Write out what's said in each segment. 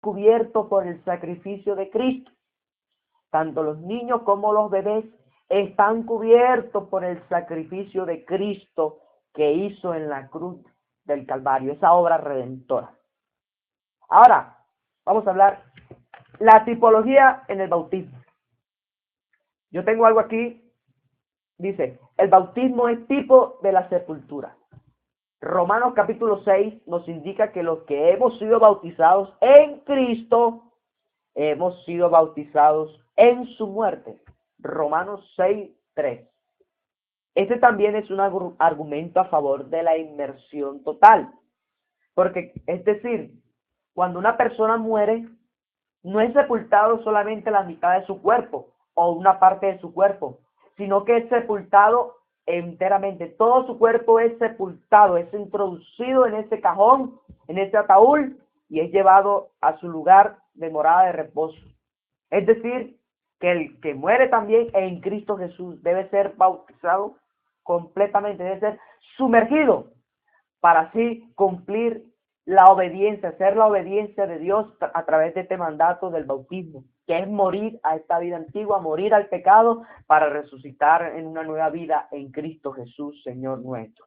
cubiertos por el sacrificio de Cristo. Tanto los niños como los bebés están cubiertos por el sacrificio de Cristo que hizo en la cruz del Calvario, esa obra redentora. Ahora, vamos a hablar la tipología en el bautismo. Yo tengo algo aquí, dice, el bautismo es tipo de la sepultura. Romanos capítulo 6 nos indica que los que hemos sido bautizados en Cristo, hemos sido bautizados en su muerte. Romanos 6:3. Este también es un argumento a favor de la inmersión total. Porque, es decir, cuando una persona muere, no es sepultado solamente la mitad de su cuerpo o una parte de su cuerpo, sino que es sepultado enteramente. Todo su cuerpo es sepultado, es introducido en ese cajón, en ese ataúd, y es llevado a su lugar de morada de reposo. Es decir, que el que muere también en Cristo Jesús debe ser bautizado completamente, debe ser sumergido para así cumplir la obediencia, hacer la obediencia de Dios a través de este mandato del bautismo, que es morir a esta vida antigua, morir al pecado para resucitar en una nueva vida en Cristo Jesús, Señor nuestro.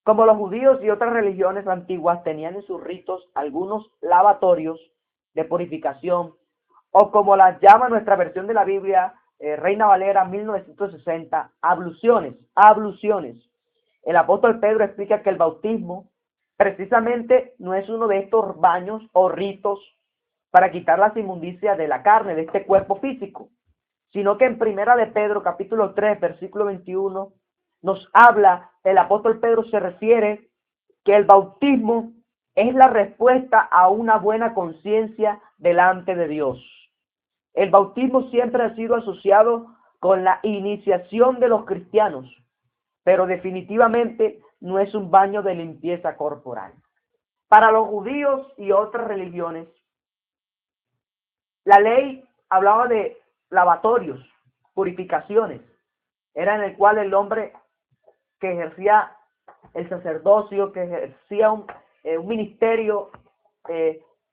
Como los judíos y otras religiones antiguas tenían en sus ritos algunos lavatorios de purificación, o como las llama nuestra versión de la Biblia, Reina Valera 1960, abluciones. El apóstol Pedro explica que el bautismo precisamente no es uno de estos baños o ritos para quitar las inmundicias de la carne, de este cuerpo físico, sino que en Primera de Pedro, capítulo 3, versículo 21, nos habla, el apóstol Pedro se refiere que el bautismo es la respuesta a una buena conciencia delante de Dios. El bautismo siempre ha sido asociado con la iniciación de los cristianos, pero definitivamente no es un baño de limpieza corporal. Para los judíos y otras religiones, la ley hablaba de lavatorios, purificaciones, era en el cual el hombre que ejercía el sacerdocio, que ejercía un ministerio,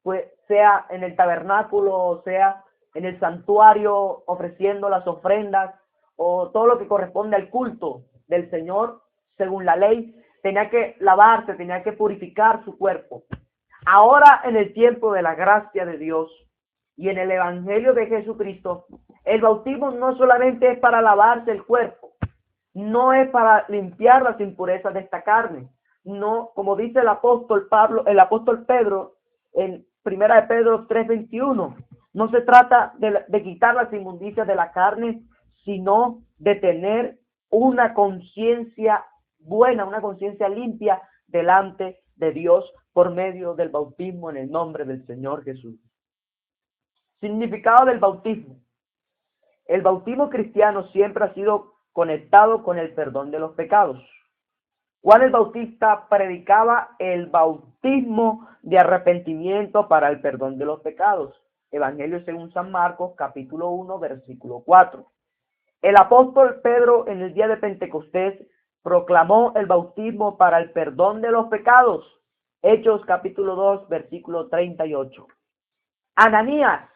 pues sea en el tabernáculo, o sea en el santuario, ofreciendo las ofrendas, o todo lo que corresponde al culto del Señor, según la ley, tenía que lavarse, tenía que purificar su cuerpo. Ahora, en el tiempo de la gracia de Dios y en el Evangelio de Jesucristo, el bautismo no solamente es para lavarse el cuerpo, no es para limpiar las impurezas de esta carne, no, como dice el apóstol Pedro, en Primera de Pedro 3:21, no se trata de quitar las inmundicias de la carne, sino de tener una conciencia buena, una conciencia limpia delante de Dios por medio del bautismo en el nombre del Señor Jesús. Significado del bautismo. El bautismo cristiano siempre ha sido conectado con el perdón de los pecados. Juan el Bautista predicaba el bautismo de arrepentimiento para el perdón de los pecados. Evangelio según San Marcos, capítulo 1, versículo 4. El apóstol Pedro en el día de Pentecostés proclamó el bautismo para el perdón de los pecados. Hechos capítulo 2, versículo 38. Ananías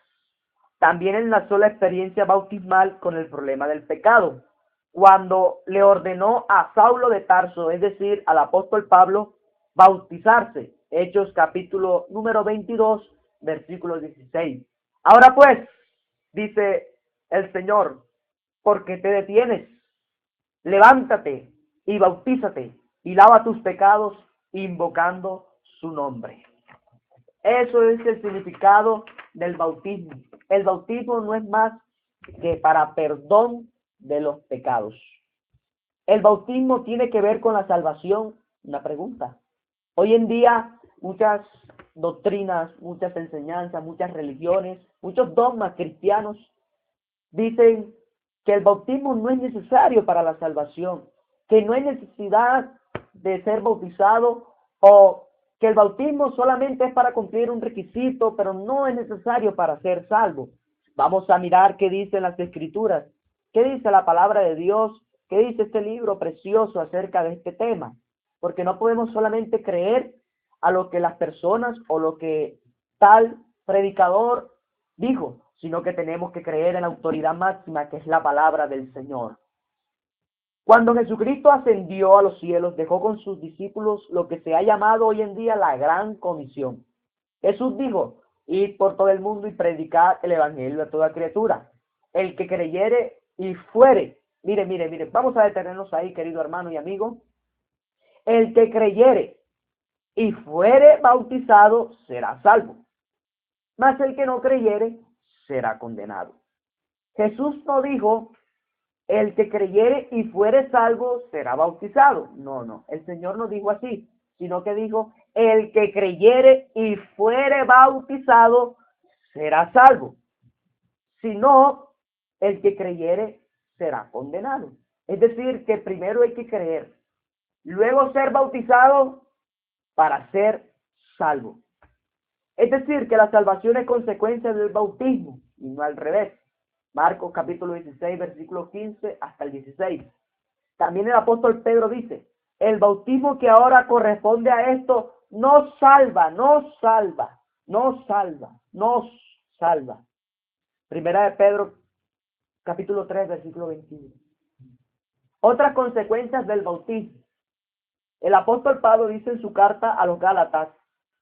también enlazó la experiencia bautismal con el problema del pecado, cuando le ordenó a Saulo de Tarso, es decir, al apóstol Pablo, bautizarse. Hechos capítulo número 22, versículo 16. Ahora pues, dice el Señor, ¿por qué te detienes? Levántate y bautízate y lava tus pecados invocando su nombre. Eso es el significado del bautismo. El bautismo no es más que para perdón de los pecados. El bautismo tiene que ver con la salvación. Una pregunta. Hoy en día muchas doctrinas, muchas enseñanzas, muchas religiones, muchos dogmas cristianos dicen que el bautismo no es necesario para la salvación, que no hay necesidad de ser bautizado, o que el bautismo solamente es para cumplir un requisito, pero no es necesario para ser salvo. Vamos a mirar qué dicen las Escrituras, qué dice la palabra de Dios, qué dice este libro precioso acerca de este tema, porque no podemos solamente creer a lo que las personas o lo que tal predicador dijo, sino que tenemos que creer en la autoridad máxima que es la palabra del Señor. Cuando Jesucristo ascendió a los cielos, dejó con sus discípulos lo que se ha llamado hoy en día la Gran Comisión. Jesús dijo, id por todo el mundo y predicad el evangelio a toda criatura. El que creyere y fuere, mire, vamos a detenernos ahí, querido hermano y amigo. El que creyere y fuere bautizado será salvo, mas el que no creyere será condenado. Jesús no dijo, el que creyere y fuere salvo será bautizado. No, el Señor no dijo así, sino que dijo, el que creyere y fuere bautizado será salvo. Si no, el que creyere será condenado. Es decir, que primero hay que creer, luego ser bautizado para ser salvo. Es decir, que la salvación es consecuencia del bautismo y no al revés. Marcos capítulo 16, versículo 15 hasta el 16. También el apóstol Pedro dice, el bautismo que ahora corresponde a esto nos salva. Primera de Pedro capítulo 3, versículo 21. Otras consecuencias del bautismo. El apóstol Pablo dice en su carta a los Gálatas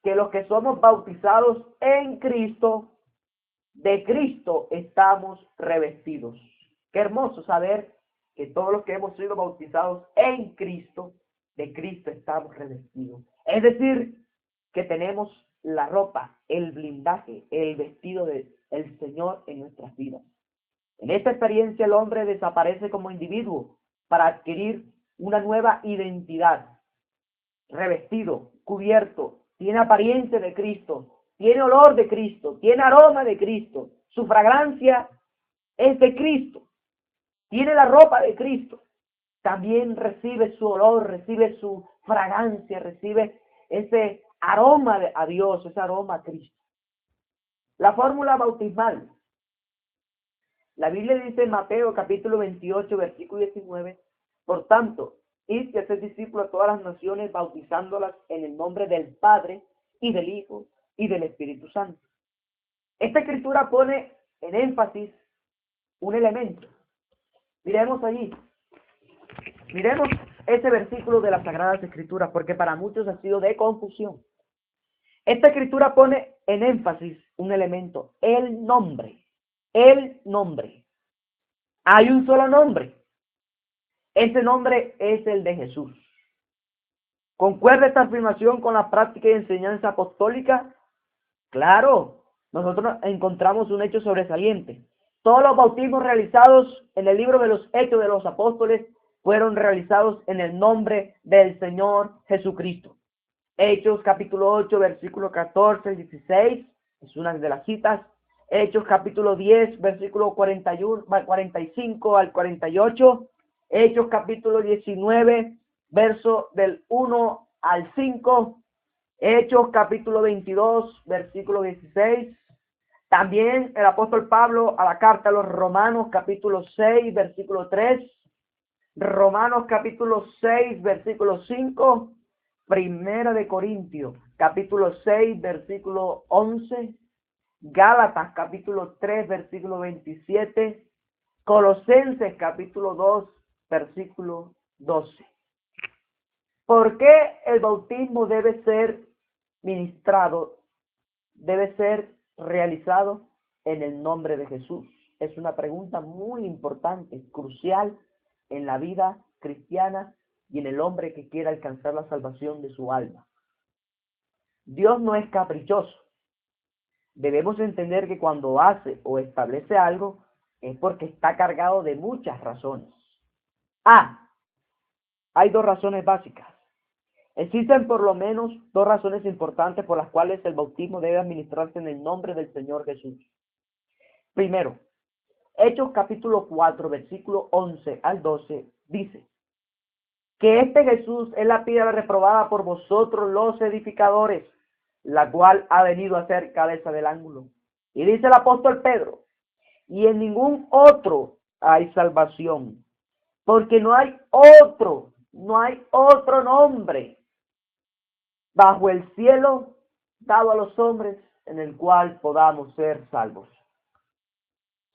que los que somos bautizados en Cristo, de Cristo estamos revestidos. Qué hermoso saber que todos los que hemos sido bautizados en Cristo, de Cristo estamos revestidos. Es decir, que tenemos la ropa, el blindaje, el vestido del Señor en nuestras vidas. En esta experiencia el hombre desaparece como individuo para adquirir una nueva identidad. Revestido, cubierto, tiene apariencia de Cristo, tiene olor de Cristo, tiene aroma de Cristo, su fragancia es de Cristo, tiene la ropa de Cristo, también recibe su olor, recibe su fragancia, recibe ese aroma a Dios, ese aroma a Cristo. La fórmula bautismal. La Biblia dice en Mateo capítulo 28, versículo 19, por tanto, id y haced discípulos a todas las naciones, bautizándolas en el nombre del Padre, y del Hijo, y del Espíritu Santo. Esta escritura pone en énfasis un elemento. Miremos allí. Miremos ese versículo de las Sagradas Escrituras, porque para muchos ha sido de confusión. Esta escritura pone en énfasis un elemento, el nombre. El nombre. Hay un solo nombre. Ese nombre es el de Jesús. ¿Concuerda esta afirmación con la práctica y enseñanza apostólica? Claro, nosotros encontramos un hecho sobresaliente. Todos los bautismos realizados en el libro de los Hechos de los Apóstoles fueron realizados en el nombre del Señor Jesucristo. Hechos capítulo 8, versículo 14 y 16, es una de las citas. Hechos capítulo 10, versículo 41, 45 al 48. Hechos capítulo 19, verso del 1 al 5. Hechos capítulo 22, versículo 16. También el apóstol Pablo a la carta a los Romanos capítulo 6, versículo 3. Romanos capítulo 6, versículo 5. Primera de Corintios capítulo 6, versículo 11. Gálatas capítulo 3, versículo 27. Colosenses capítulo 2, versículo 12. ¿Por qué el bautismo debe ser ministrado, debe ser realizado en el nombre de Jesús? Es una pregunta muy importante, crucial en la vida cristiana y en el hombre que quiera alcanzar la salvación de su alma. Dios no es caprichoso. Debemos entender que cuando hace o establece algo es porque está cargado de muchas razones. Hay dos razones básicas. Existen por lo menos dos razones importantes por las cuales el bautismo debe administrarse en el nombre del Señor Jesús. Primero, Hechos capítulo 4, versículo 11 al 12, dice que este Jesús es la piedra reprobada por vosotros los edificadores, la cual ha venido a ser cabeza del ángulo. Y dice el apóstol Pedro, y en ningún otro hay salvación, porque no hay otro nombre bajo el cielo dado a los hombres en el cual podamos ser salvos.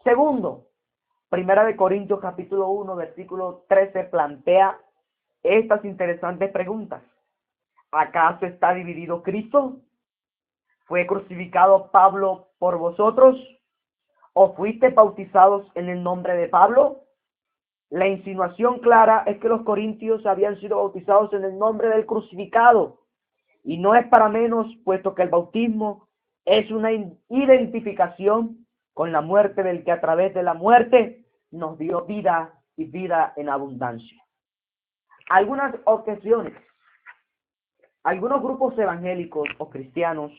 Segundo, Primera de Corintios capítulo 1, versículo 13 plantea estas interesantes preguntas. ¿Acaso está dividido Cristo? ¿Fue crucificado Pablo por vosotros? ¿O fuiste bautizados en el nombre de Pablo? La insinuación clara es que los corintios habían sido bautizados en el nombre del crucificado. Y no es para menos, puesto que el bautismo es una identificación con la muerte del que a través de la muerte nos dio vida y vida en abundancia. Algunas ocasiones, algunos grupos evangélicos o cristianos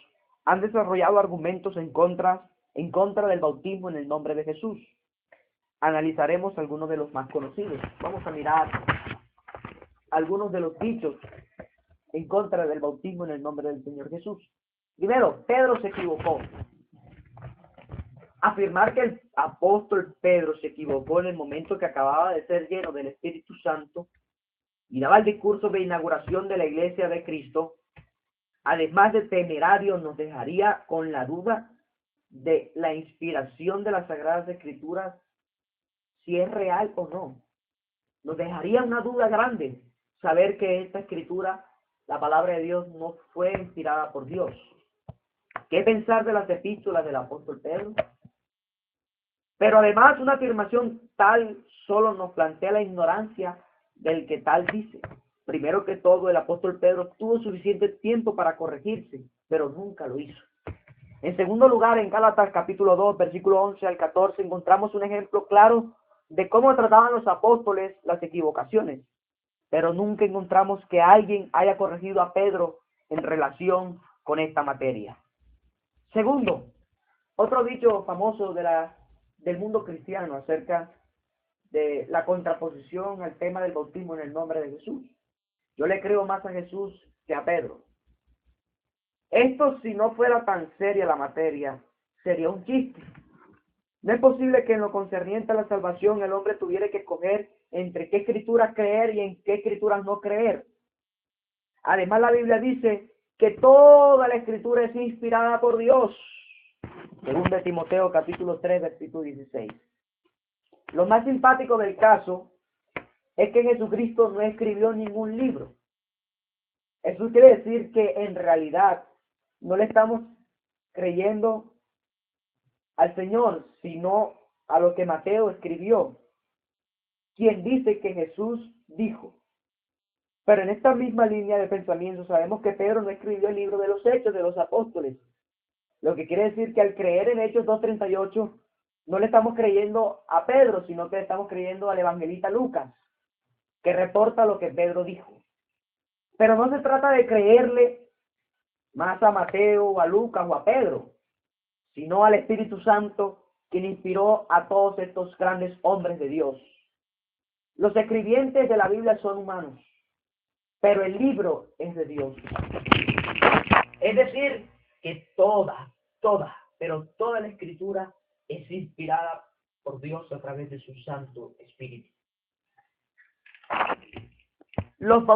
han desarrollado argumentos en contra del bautismo en el nombre de Jesús. Analizaremos algunos de los más conocidos. Vamos a mirar algunos de los dichos en contra del bautismo en el nombre del Señor Jesús. Primero, Pedro se equivocó. Afirmar que el apóstol Pedro se equivocó en el momento que acababa de ser lleno del Espíritu Santo y daba el discurso de inauguración de la Iglesia de Cristo, además de temerario, nos dejaría con la duda de la inspiración de las Sagradas Escrituras, si es real o no. Nos dejaría una duda grande saber que esta escritura, la palabra de Dios, no fue inspirada por Dios. ¿Qué pensar de las epístolas del apóstol Pedro? Pero además una afirmación tal solo nos plantea la ignorancia del que tal dice. Primero que todo, el apóstol Pedro tuvo suficiente tiempo para corregirse, pero nunca lo hizo. En segundo lugar, en Gálatas capítulo 2, versículo 11 al 14, encontramos un ejemplo claro de cómo trataban los apóstoles las equivocaciones, pero nunca encontramos que alguien haya corregido a Pedro en relación con esta materia. Segundo, otro dicho famoso del mundo cristiano acerca de la contraposición al tema del bautismo en el nombre de Jesús. Yo le creo más a Jesús que a Pedro. Esto, si no fuera tan seria la materia, sería un chiste. No es posible que en lo concerniente a la salvación el hombre tuviera que escoger entre qué escrituras creer y en qué escrituras no creer. Además, la Biblia dice que toda la escritura es inspirada por Dios. Según de Timoteo capítulo 3, versículo 16. Lo más simpático del caso es que Jesucristo no escribió ningún libro. Eso quiere decir que en realidad no le estamos creyendo al Señor, sino a lo que Mateo escribió, quien dice que Jesús dijo. Pero en esta misma línea de pensamiento sabemos que Pedro no escribió el libro de los Hechos de los Apóstoles, lo que quiere decir que al creer en Hechos 2:38 no le estamos creyendo a Pedro, sino que le estamos creyendo al evangelista Lucas, que reporta lo que Pedro dijo. Pero no se trata de creerle más a Mateo, o a Lucas o a Pedro, sino al Espíritu Santo, quien inspiró a todos estos grandes hombres de Dios. Los escribientes de la Biblia son humanos, pero el libro es de Dios. Es decir, que toda la escritura es inspirada por Dios a través de su Santo Espíritu. Los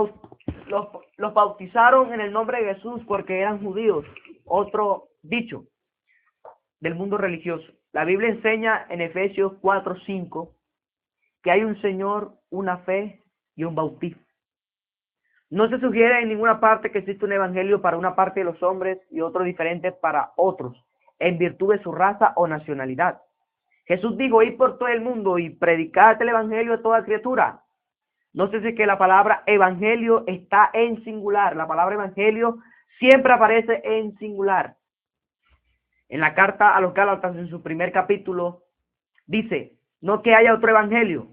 bautizaron en el nombre de Jesús porque eran judíos. Otro dicho del mundo religioso. La Biblia enseña en Efesios 4:5 que hay un Señor, una fe y un bautismo. No se sugiere en ninguna parte que existe un evangelio para una parte de los hombres y otro diferente para otros, en virtud de su raza o nacionalidad. Jesús dijo: id por todo el mundo y predicad el evangelio a toda criatura. No sé si que la palabra evangelio está en singular. La palabra evangelio siempre aparece en singular. En la carta a los Gálatas, en su primer capítulo, dice: no que haya otro evangelio.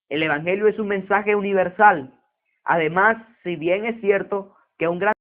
El evangelio es un mensaje universal. Además, si bien es cierto que un gran